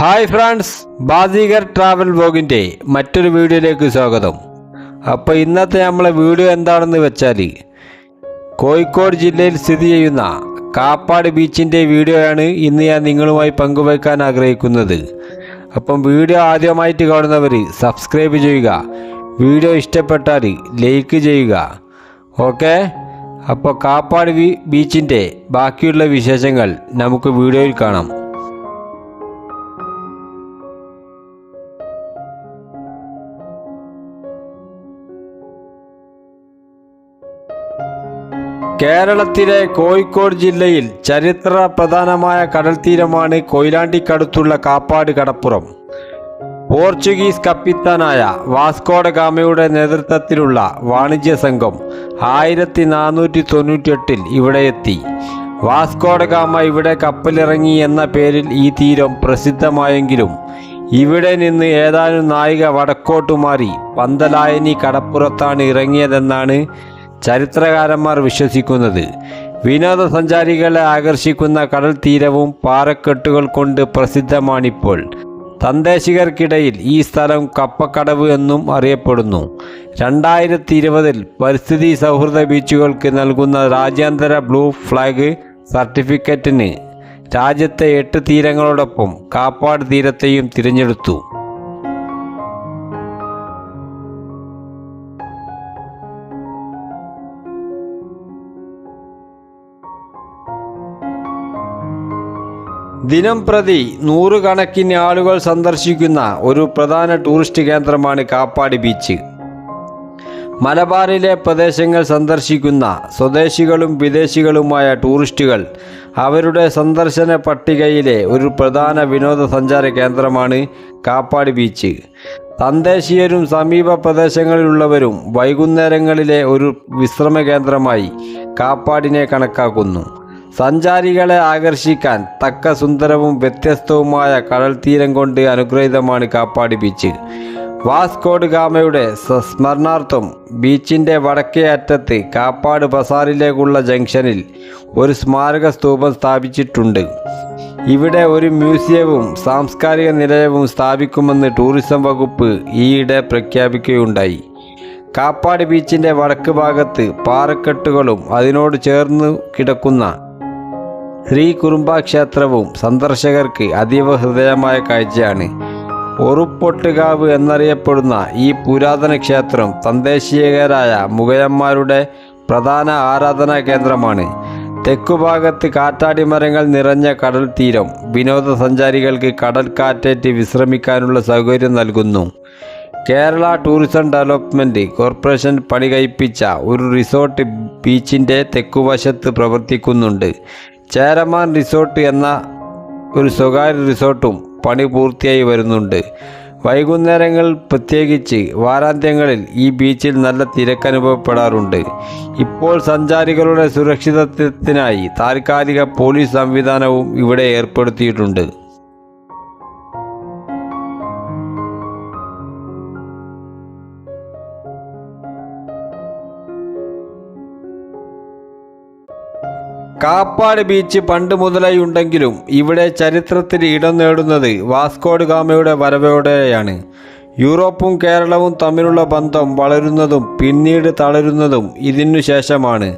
Hi friends, Baazigar travel വ്ലോഗിൻ്റെ മറ്റൊരു വീഡിയോയിലേക്ക് സ്വാഗതം. അപ്പോൾ ഇന്നത്തെ നമ്മളെ വീഡിയോ എന്താണെന്ന് വെച്ചാൽ കോഴിക്കോട് ജില്ലയിൽ സ്ഥിതി ചെയ്യുന്ന കാപ്പാട് ബീച്ചിൻ്റെ വീഡിയോയാണ് ഇന്ന് ഞാൻ നിങ്ങളുമായി പങ്കുവയ്ക്കാൻ ആഗ്രഹിക്കുന്നത്. അപ്പം വീഡിയോ ആദ്യമായിട്ട് കാണുന്നവർ സബ്സ്ക്രൈബ് ചെയ്യുക, വീഡിയോ ഇഷ്ടപ്പെട്ടാൽ ലൈക്ക് ചെയ്യുക. ഓക്കെ, അപ്പോൾ കാപ്പാട് ബീച്ചിൻ്റെ ബാക്കിയുള്ള വിശേഷങ്ങൾ നമുക്ക് വീഡിയോയിൽ കാണാം. കേരളത്തിലെ കോഴിക്കോട് ജില്ലയിൽ ചരിത്ര പ്രധാനമായ കടൽ തീരമാണ് കൊയിലാണ്ടിക്കടുത്തുള്ള കാപ്പാട് കടപ്പുറം. പോർച്ചുഗീസ് കപ്പിത്താനായ വാസ്കോഡ ഗാമയുടെ നേതൃത്വത്തിലുള്ള വാണിജ്യ സംഘം 1498 ഇവിടെ എത്തി. വാസ്കോഡ ഗാമ ഇവിടെ കപ്പലിറങ്ങി എന്ന പേരിൽ ഈ തീരം പ്രസിദ്ധമായെങ്കിലും ഇവിടെ നിന്ന് ഏതാനും നാഴിക വടക്കോട്ടു മാറി പന്തലായനി കടപ്പുറത്താണ് ഇറങ്ങിയതെന്നാണ് ചരിത്രകാരന്മാർ വിശ്വസിക്കുന്നത്. വിനോദസഞ്ചാരികളെ ആകർഷിക്കുന്ന കടൽ തീരവും പാറക്കെട്ടുകൾ കൊണ്ട് പ്രസിദ്ധമാണിപ്പോൾ. തദ്ദേശികർക്കിടയിൽ ഈ സ്ഥലം കപ്പക്കടവ് എന്നും അറിയപ്പെടുന്നു. 2020 പരിസ്ഥിതി സൗഹൃദ ബീച്ചുകൾക്ക് നൽകുന്ന രാജ്യാന്തര ബ്ലൂ ഫ്ലാഗ് സർട്ടിഫിക്കറ്റിന് രാജ്യത്തെ 8 തീരങ്ങളോടൊപ്പം കാപ്പാട് തീരത്തെയും തിരഞ്ഞെടുത്തു. ദിനം പ്രതി നൂറുകണക്കിന് ആളുകൾ സന്ദർശിക്കുന്ന ഒരു പ്രധാന ടൂറിസ്റ്റ് കേന്ദ്രമാണ് കാപ്പാട് ബീച്ച്. മലബാറിലെ പ്രദേശങ്ങൾ സന്ദർശിക്കുന്ന സ്വദേശികളും വിദേശികളുമായ ടൂറിസ്റ്റുകൾ അവരുടെ സന്ദർശന പട്ടികയിലെ ഒരു പ്രധാന വിനോദസഞ്ചാര കേന്ദ്രമാണ് കാപ്പാട് ബീച്ച്. തദ്ദേശീയരും സമീപ പ്രദേശങ്ങളിലുള്ളവരും വൈകുന്നേരങ്ങളിലെ ഒരു വിശ്രമ കേന്ദ്രമായി കാപ്പാടിനെ കണക്കാക്കുന്നു. സഞ്ചാരികളെ ആകർഷിക്കാൻ തക്ക സുന്ദരവും വ്യത്യസ്തവുമായ കടൽ തീരം കൊണ്ട് അനുഗ്രഹീതമാണ് കാപ്പാട് ബീച്ച്. വാസ്കോഡ് ഗാമയുടെ സ്മരണാർത്ഥം ബീച്ചിൻ്റെ വടക്കേ അറ്റത്ത് കാപ്പാട് ബസാറിലേക്കുള്ള ജംഗ്ഷനിൽ ഒരു സ്മാരക സ്തൂപം സ്ഥാപിച്ചിട്ടുണ്ട്. ഇവിടെ ഒരു മ്യൂസിയവും സാംസ്കാരിക നിലയവും സ്ഥാപിക്കുമെന്ന് ടൂറിസം വകുപ്പ് ഈയിടെ പ്രഖ്യാപിക്കുകയുണ്ടായി. കാപ്പാട് ബീച്ചിൻ്റെ വടക്ക് ഭാഗത്ത് പാറക്കെട്ടുകളും അതിനോട് ചേർന്ന് കിടക്കുന്ന ശ്രീ കുറുമ്പ ക്ഷേത്രവും സന്ദർശകർക്ക് അതീവ ഹൃദയമായ കാഴ്ചയാണ്. ഒറുപ്പൊട്ടുകാവ് എന്നറിയപ്പെടുന്ന ഈ പുരാതന ക്ഷേത്രം തദ്ദേശീയരായ മുഗയന്മാരുടെ പ്രധാന ആരാധനാ കേന്ദ്രമാണ്. തെക്കുഭാഗത്ത് കാറ്റാടിമരങ്ങൾ നിറഞ്ഞ കടൽ തീരം വിനോദസഞ്ചാരികൾക്ക് കടൽ കാറ്റേറ്റ് വിശ്രമിക്കാനുള്ള സൗകര്യം നൽകുന്നു. കേരള ടൂറിസം ഡെവലപ്മെൻറ്റ് കോർപ്പറേഷൻ പണി കഴിപ്പിച്ച ഒരു റിസോർട്ട് ബീച്ചിൻ്റെ തെക്കുവശത്ത് പ്രവർത്തിക്കുന്നുണ്ട്. ചേരമാൻ റിസോർട്ട് എന്ന ഒരു സ്വകാര്യ റിസോർട്ടും പണി പൂർത്തിയായി വരുന്നുണ്ട്. വൈകുന്നേരങ്ങളിൽ പ്രത്യേകിച്ച് വാരാന്ത്യങ്ങളിൽ ഈ ബീച്ചിൽ നല്ല തിരക്കനുഭവപ്പെടാറുണ്ട്. ഇപ്പോൾ സഞ്ചാരികളുടെ സുരക്ഷിതത്വത്തിനായി താൽക്കാലിക പോലീസ് സംവിധാനവും ഇവിടെ ഏർപ്പെടുത്തിയിട്ടുണ്ട്. കാപ്പാട് ബീച്ച് പണ്ട് മുതലായി ഉണ്ടെങ്കിലും ഇവിടെ ചരിത്രത്തിൽ ഇടം നേടുന്നത് വാസ്കോഡ് ഗാമയുടെ വരവോടെയാണ്. യൂറോപ്പും കേരളവും തമ്മിലുള്ള ബന്ധം വളരുന്നതും പിന്നീട് തളരുന്നതും ഇതിനു ശേഷമാണ്.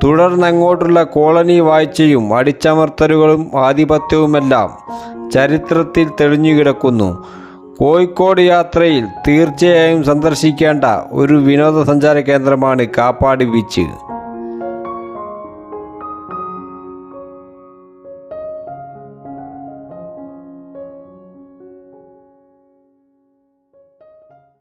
തുടർന്നങ്ങോട്ടുള്ള കോളനി വാഴ്ചയും അടിച്ചമർത്തലുകളും ആധിപത്യവുമെല്ലാം ചരിത്രത്തിൽ തെളിഞ്ഞുകിടക്കുന്നു. കോഴിക്കോട് യാത്രയിൽ തീർച്ചയായും സന്ദർശിക്കേണ്ട ഒരു വിനോദസഞ്ചാര കേന്ദ്രമാണ് കാപ്പാട് ബീച്ച്.